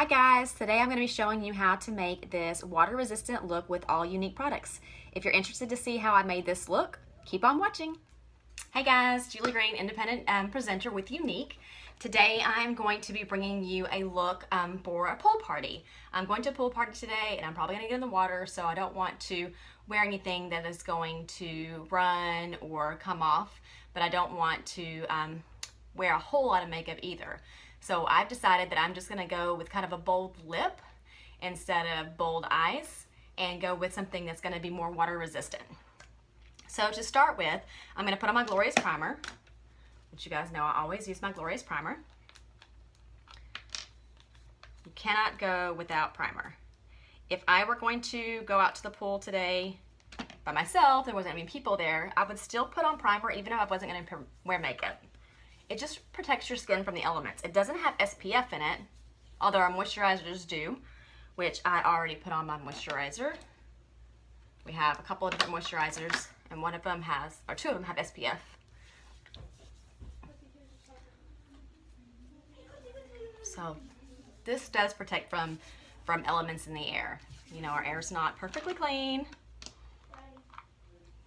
Hi guys, today I'm going to be showing you how to make this water resistant look with all unique products. If you're interested to see how I made this look, keep on watching. Hey guys, Julie Green, independent presenter with Unique. Today I'm going to be bringing you a look for a pool party. I'm going to a pool party today and I'm probably going to get in the water, so I don't want to wear anything that is going to run or come off, but I don't want to wear a whole lot of makeup either. So I've decided that I'm just gonna go with kind of a bold lip instead of bold eyes and go with something that's gonna be more water resistant. So to start with, I'm gonna put on my Glorious Primer, which you guys know I always use my Glorious Primer. You cannot go without primer. If I were going to go out to the pool today by myself, there wasn't any people there, I would still put on primer even if I wasn't gonna wear makeup. It just protects your skin from the elements. It doesn't have SPF in it, although our moisturizers do, which I already put on my moisturizer. We have a couple of different moisturizers, and one of them has, or two of them have SPF. So this does protect from elements in the air. You know, our air is not perfectly clean,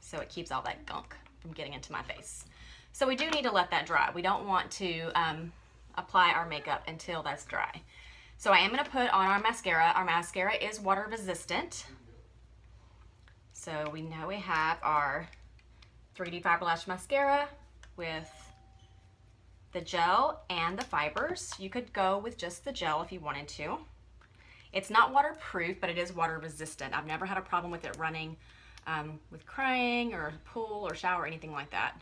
so it keeps all that gunk from getting into my face. So we do need to let that dry. We don't want to apply our makeup until that's dry. So I am going to put on our mascara. Our mascara is water resistant. So we know we have our 3D Fiber Lash Mascara with the gel and the fibers. You could go with just the gel if you wanted to. It's not waterproof, but it is water resistant. I've never had a problem with it running with crying or pool or shower or anything like that.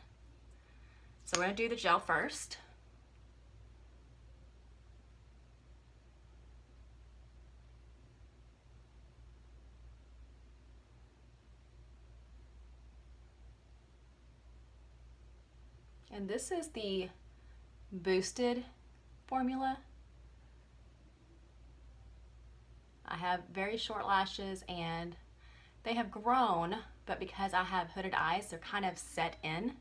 So we're going to do the gel first. And this is the boosted formula. I have very short lashes and they have grown, but because I have hooded eyes, they're kind of set in.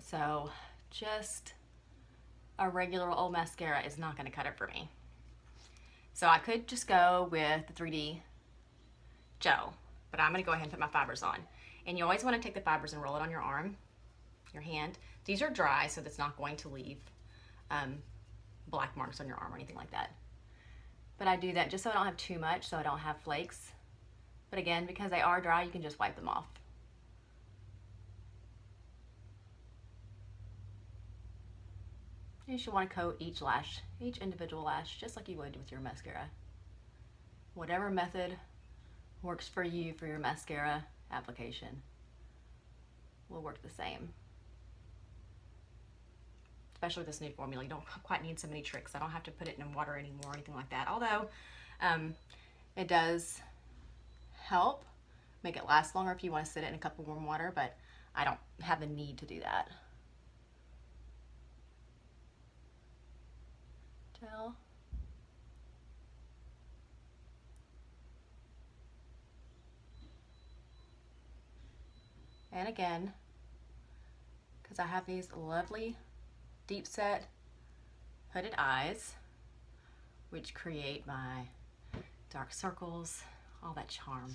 So just a regular old mascara is not going to cut it for me. So I could just go with the 3D gel, but I'm going to go ahead and put my fibers on. And you always want to take the fibers and roll it on your arm, your hand. These are dry, so that's not going to leave black marks on your arm or anything like that. But I do that just so I don't have too much, so I don't have flakes. But again, because they are dry, you can just wipe them off. You should want to coat each lash, each individual lash, just like you would with your mascara. Whatever method works for you for your mascara application will work the same. Especially with this new formula, you don't quite need so many tricks. I don't have to put it in water anymore or anything like that. Although it does help make it last longer if you want to sit it in a cup of warm water, but I don't have the need to do that. Gel. And again, because I have these lovely deep set hooded eyes, which create my dark circles, all that charm,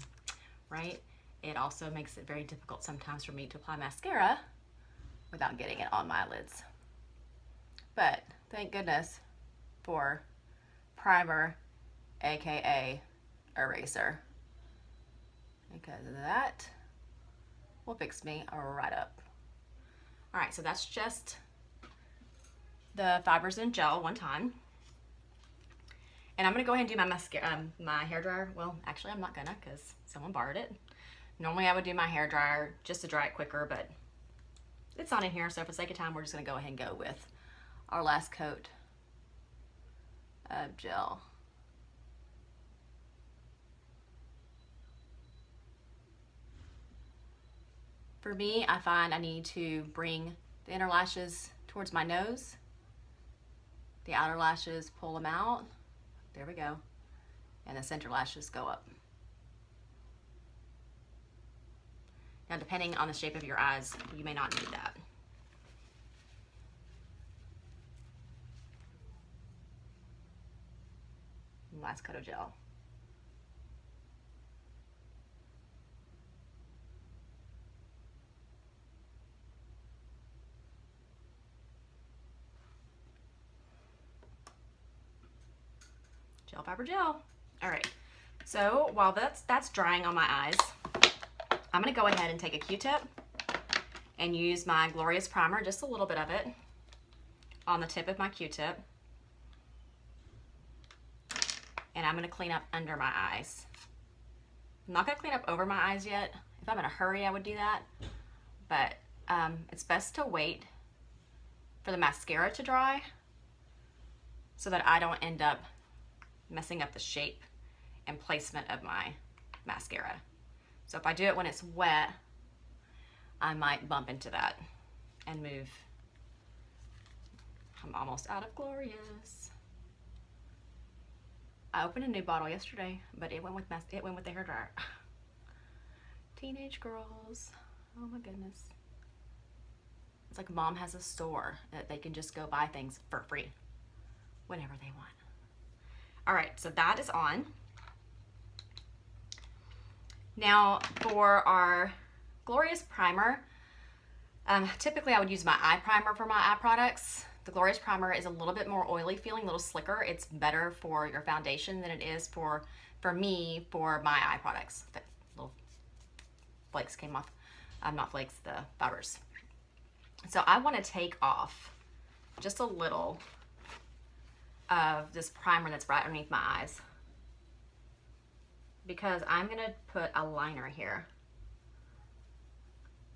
right? It also makes it very difficult sometimes for me to apply mascara without getting it on my eyelids. But thank goodness for primer, aka eraser, because that will fix me right up. All right, so that's just the fibers and gel one time. And I'm gonna go ahead and do my mascara, my hair dryer. Well, actually I'm not gonna, because someone borrowed it. Normally I would do my hair dryer just to dry it quicker, but it's not in here, so for the sake of time, we're just gonna go ahead and go with our last coat of gel. For me, I find I need to bring the inner lashes towards my nose. The outer lashes, pull them out. There we go. And the center lashes go up. Now, depending on the shape of your eyes, you may not need that. last coat of gel. Gel fiber gel. All right, so while that's drying on my eyes, I'm gonna go ahead and take a Q-tip and use my Glorious Primer, just a little bit of it, on the tip of my Q-tip. And I'm gonna clean up under my eyes. I'm not gonna clean up over my eyes yet. If I'm in a hurry, I would do that. But it's best to wait for the mascara to dry so that I don't end up messing up the shape and placement of my mascara. So if I do it when it's wet, I might bump into that and move. I'm almost out of Glorious. I opened a new bottle yesterday, but it went with the hairdryer. Teenage girls, oh my goodness. It's like mom has a store that they can just go buy things for free whenever they want. All right, so that is on. Now for our Glorious Primer, typically I would use my eye primer for my eye products. The Glorious Primer is a little bit more oily feeling, a little slicker. It's better for your foundation than it is for me for my eye products. The little flakes came off. Not flakes, the fibers. So I want to take off just a little of this primer that's right underneath my eyes, because I'm going to put a liner here.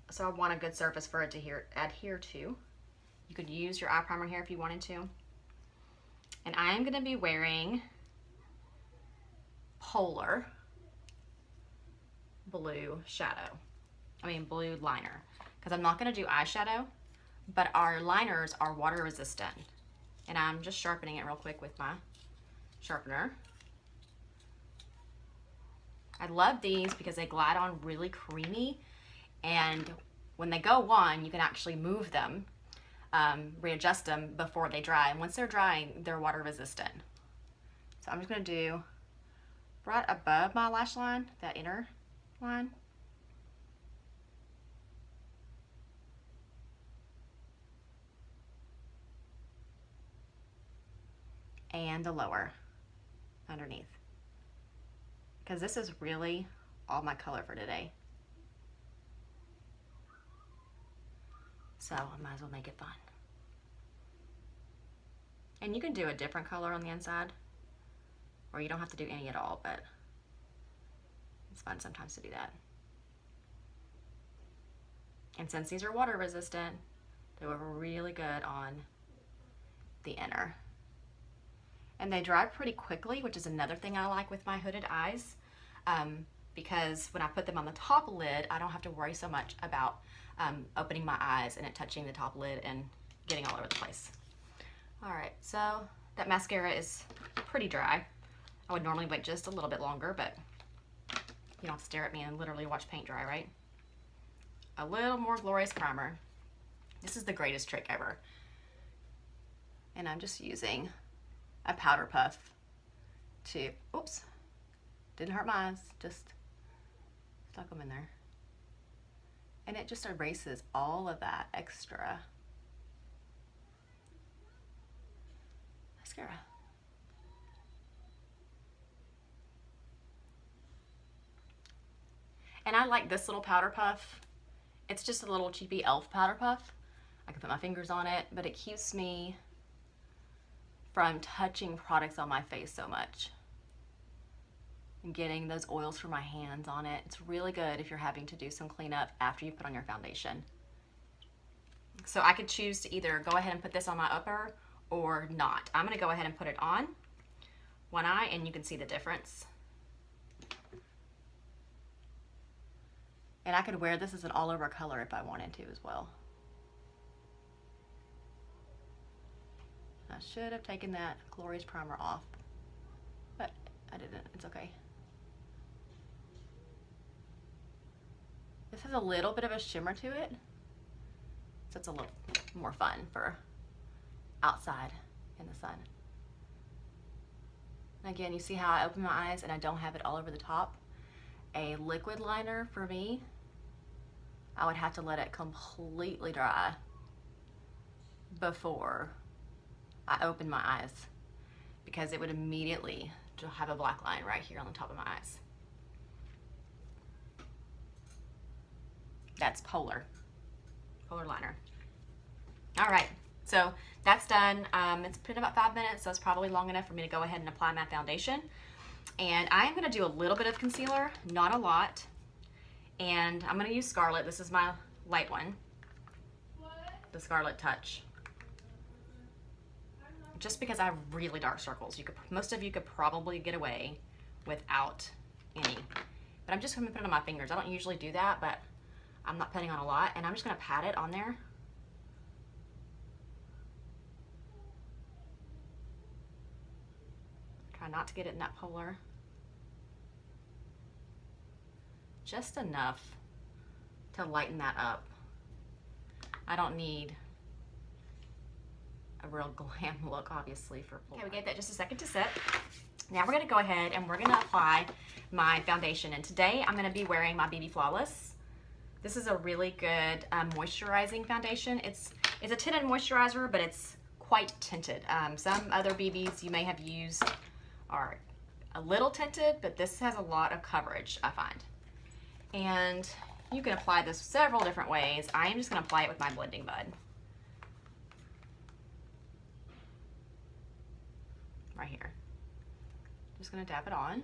So I want a good surface for it to adhere to. You could use your eye primer here if you wanted to. And I am going to be wearing Polar blue blue liner, because I'm not going to do eyeshadow, but our liners are water resistant. And I'm just sharpening it real quick with my sharpener. I love these because they glide on really creamy, and when they go on, you can actually move them, readjust them before they dry. And once they're drying, they're water resistant. So I'm just gonna do right above my lash line, that inner line. And the lower underneath, because this is really all my color for today. So I might as well make it fun. And you can do a different color on the inside, or you don't have to do any at all, but it's fun sometimes to do that. And since these are water resistant, they work really good on the inner. And they dry pretty quickly, which is another thing I like with my hooded eyes, because when I put them on the top lid, I don't have to worry so much about opening my eyes and it touching the top lid and getting all over the place. All right, so that mascara is pretty dry. I would normally wait just a little bit longer, but you don't have to stare at me and literally watch paint dry, right? A little more Glorious Primer. This is the greatest trick ever. And I'm just using a powder puff to, oops, didn't hurt my eyes, just stuck them in there. And it just erases all of that extra mascara. And I like this little powder puff. It's just a little cheapy elf powder puff. I can put my fingers on it, but it keeps me from touching products on my face so much and getting those oils from my hands on it. It's really good if you're having to do some cleanup after you put on your foundation. So I could choose to either go ahead and put this on my upper or not. I'm gonna go ahead and put it on one eye, and you can see the difference. And I could wear this as an all over color if I wanted to as well. I should have taken that Glorious Primer off, but I didn't. It's okay. This has a little bit of a shimmer to it, so it's a little more fun for outside in the sun. Again, you see how I open my eyes and I don't have it all over the top. A liquid liner for me, I would have to let it completely dry before I open my eyes, because it would immediately have a black line right here on the top of my eyes. That's polar liner. All right, so that's done. It's been about 5 minutes, so it's probably long enough for me to go ahead and apply my foundation. And I am gonna do a little bit of concealer, not a lot. And I'm gonna use Scarlet. This is my light one, the Scarlet Touch. Just because I have really dark circles. Most of you could probably get away without any. But I'm just gonna put it on my fingers. I don't usually do that, but I'm not putting on a lot, and I'm just gonna pat it on there. Try not to get it in that polar. Just enough to lighten that up. I don't need a real glam look, obviously, for polar. Okay, we gave that just a second to set. Now we're gonna go ahead and we're gonna apply my foundation. And today I'm gonna be wearing my BB Flawless. This is a really good moisturizing foundation. It's a tinted moisturizer, but it's quite tinted. Some other BBs you may have used are a little tinted, but this has a lot of coverage, I find. And you can apply this several different ways. I am just gonna apply it with my blending bud. Right here. Just gonna dab it on.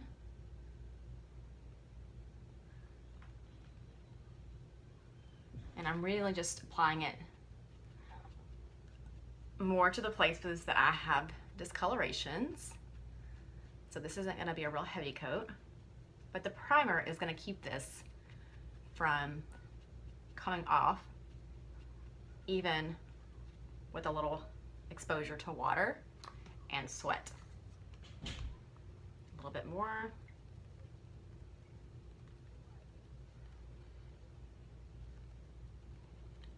And I'm really just applying it more to the places that I have discolorations. So this isn't gonna be a real heavy coat, but the primer is gonna keep this from coming off, even with a little exposure to water and sweat. A little bit more.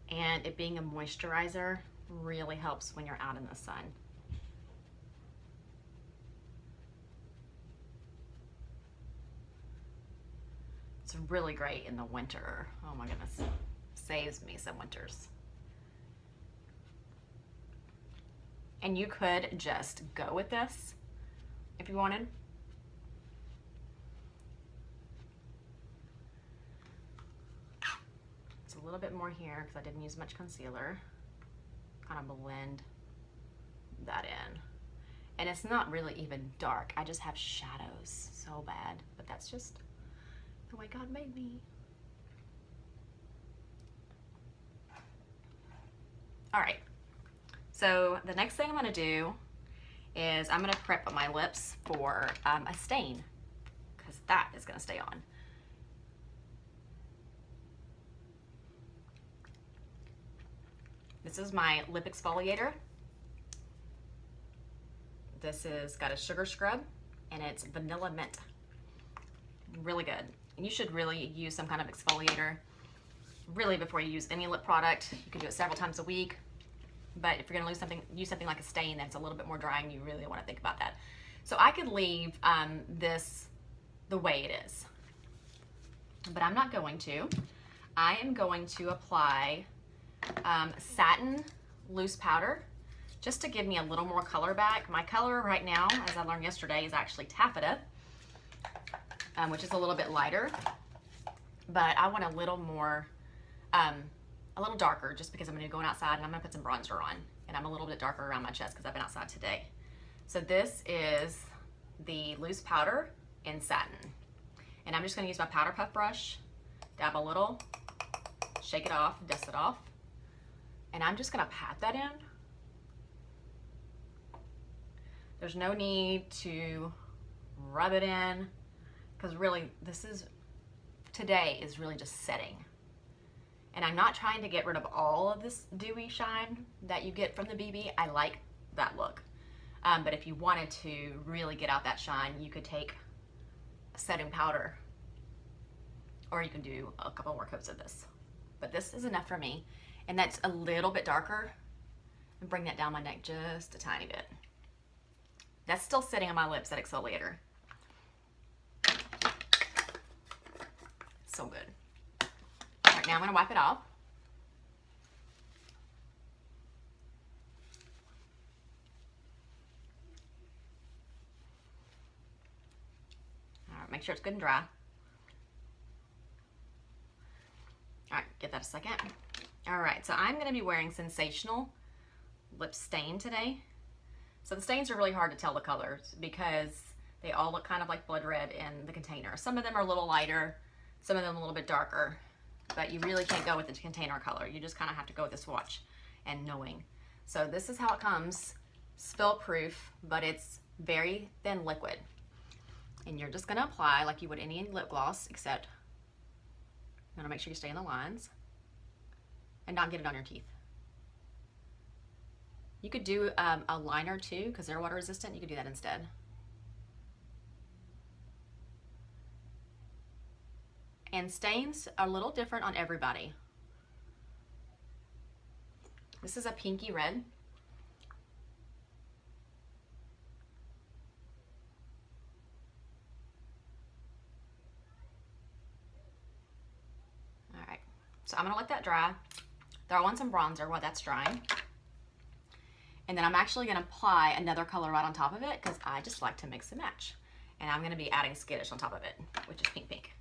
And it being a moisturizer really helps when you're out in the sun. It's really great in the winter. Oh my goodness, saves me some winters. And you could just go with this if you wanted. It's a little bit more here because I didn't use much concealer. Kind of blend that in. And it's not really even dark. I just have shadows so bad, but that's just the way God made me. All right, so the next thing I'm gonna do is I'm gonna prep my lips for a stain, because that is gonna stay on. This is my lip exfoliator. This is got a sugar scrub and it's vanilla mint. Really good. And you should really use some kind of exfoliator really before you use any lip product. You can do it several times a week. But if you're gonna use something like a stain that's a little bit more dry, and you really wanna think about that. So I could leave this the way it is, but I'm not going to. I am going to apply satin loose powder just to give me a little more color back. My color right now, as I learned yesterday, is actually taffeta, which is a little bit lighter, but I want a little more, a little darker, just because I'm gonna be going outside and I'm gonna put some bronzer on, and I'm a little bit darker around my chest because I've been outside today. So this is the loose powder in satin, and I'm just gonna use my powder puff brush, dab a little, shake it off, dust it off, and I'm just gonna pat that in. There's no need to rub it in, because really today is really just setting. And I'm not trying to get rid of all of this dewy shine that you get from the BB. I like that look. But if you wanted to really get out that shine, you could take a setting powder, or you can do a couple more coats of this. But this is enough for me. And that's a little bit darker. And bring that down my neck just a tiny bit. That's still sitting on my lips, that exfoliator. So good. All right, now I'm gonna wipe it off. All right, make sure it's good and dry. All right, give that a second. All right, so I'm gonna be wearing Sensational Lip Stain today. So the stains are really hard to tell the colors because they all look kind of like blood red in the container. Some of them are a little lighter, some of them a little bit darker, but you really can't go with the container color. You just kind of have to go with the swatch and knowing. So this is how it comes, spill proof, but it's very thin liquid. And you're just gonna apply like you would any lip gloss, except you wanna make sure you stay in the lines and not get it on your teeth. You could do a liner too, because they're water resistant. You could do that instead. And stains are a little different on everybody. This is a pinky red. All right, so I'm gonna let that dry. Throw on some bronzer while that's drying. And then I'm actually gonna apply another color right on top of it because I just like to mix and match. And I'm gonna be adding Skittish on top of it, which is pink pink.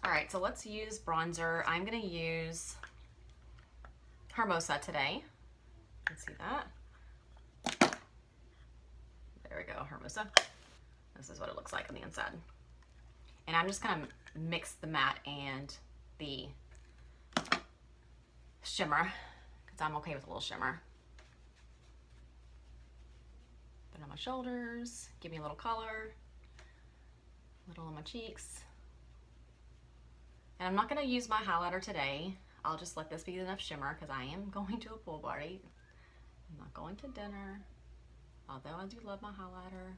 All right, so let's use bronzer. I'm gonna use Hermosa today. Let's see that. There we go, Hermosa. This is what it looks like on the inside. And I'm just gonna mix the matte and the shimmer because I'm okay with a little shimmer. Put it on my shoulders, give me a little color, a little on my cheeks. And I'm not gonna use my highlighter today. I'll just let this be enough shimmer because I am going to a pool party. I'm not going to dinner, although I do love my highlighter.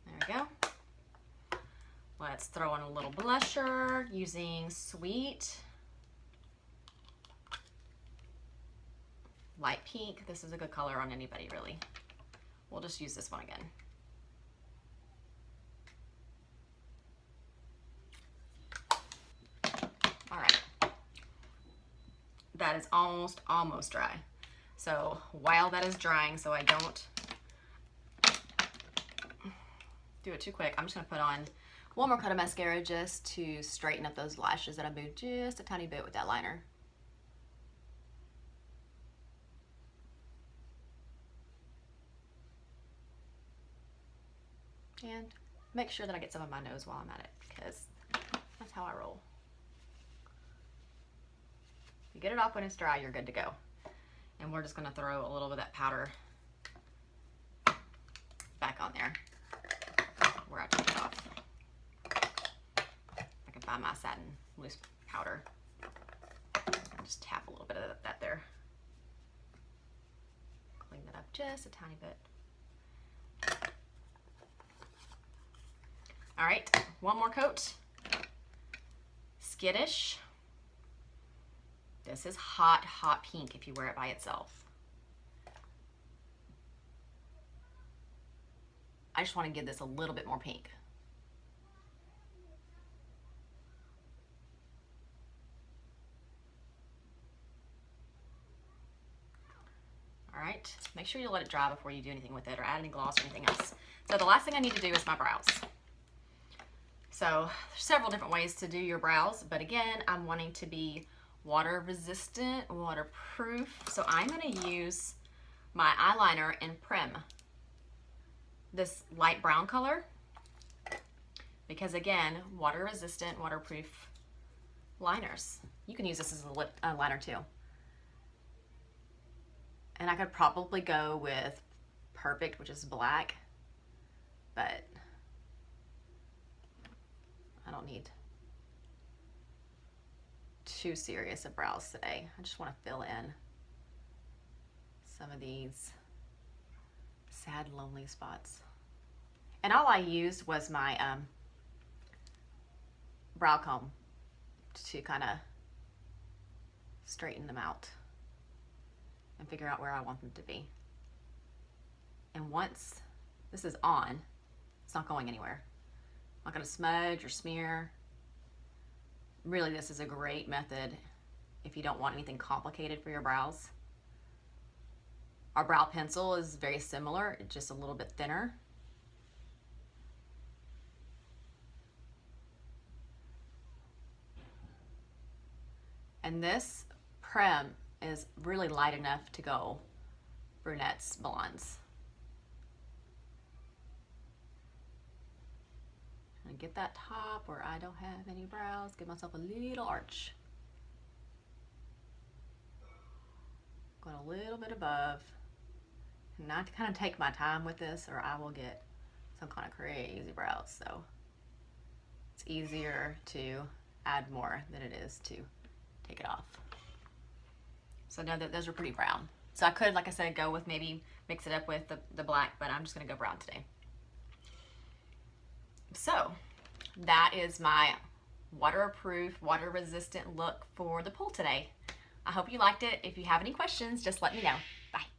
There we go. Let's throw in a little blusher using Sweet Light Pink. This is a good color on anybody, really. We'll just use this one again. All right. That is almost dry. So while that is drying, so I don't do it too quick, I'm just gonna put on one more coat of mascara just to straighten up those lashes that I moved just a tiny bit with that liner. And make sure that I get some of my nose while I'm at it, because that's how I roll. You get it off when it's dry, you're good to go. And we're just gonna throw a little bit of that powder back on there where I took it off. I can find my satin loose powder. I'll just tap a little bit of that there. Clean that up just a tiny bit. All right, one more coat. Skittish. This is hot, hot pink if you wear it by itself. I just want to give this a little bit more pink. All right, make sure you let it dry before you do anything with it or add any gloss or anything else. So the last thing I need to do is my brows. So there's several different ways to do your brows, but again, I'm wanting to be water resistant, waterproof. So I'm gonna use my eyeliner in Prim, this light brown color, because again, water resistant, waterproof liners. You can use this as a lip liner too. And I could probably go with Perfect, which is black, but I don't need too serious of brows today. I just want to fill in some of these sad, lonely spots. And all I used was my brow comb to kind of straighten them out and figure out where I want them to be. And once this is on, it's not going anywhere. I'm not going to smudge or smear. Really, this is a great method if you don't want anything complicated for your brows. Our brow pencil is very similar, it's just a little bit thinner. And this Prem is really light enough to go brunettes, blondes. And get that top where I don't have any brows, give myself a little arch. Going a little bit above. And not to kind of take my time with this or I will get some kind of crazy brows. So it's easier to add more than it is to take it off. So now that those are pretty brown. So I could, like I said, go with maybe mix it up with the black, but I'm just gonna go brown today. So that is my waterproof, water resistant look for the pool today. I hope you liked it. If you have any questions, just let me know. Bye.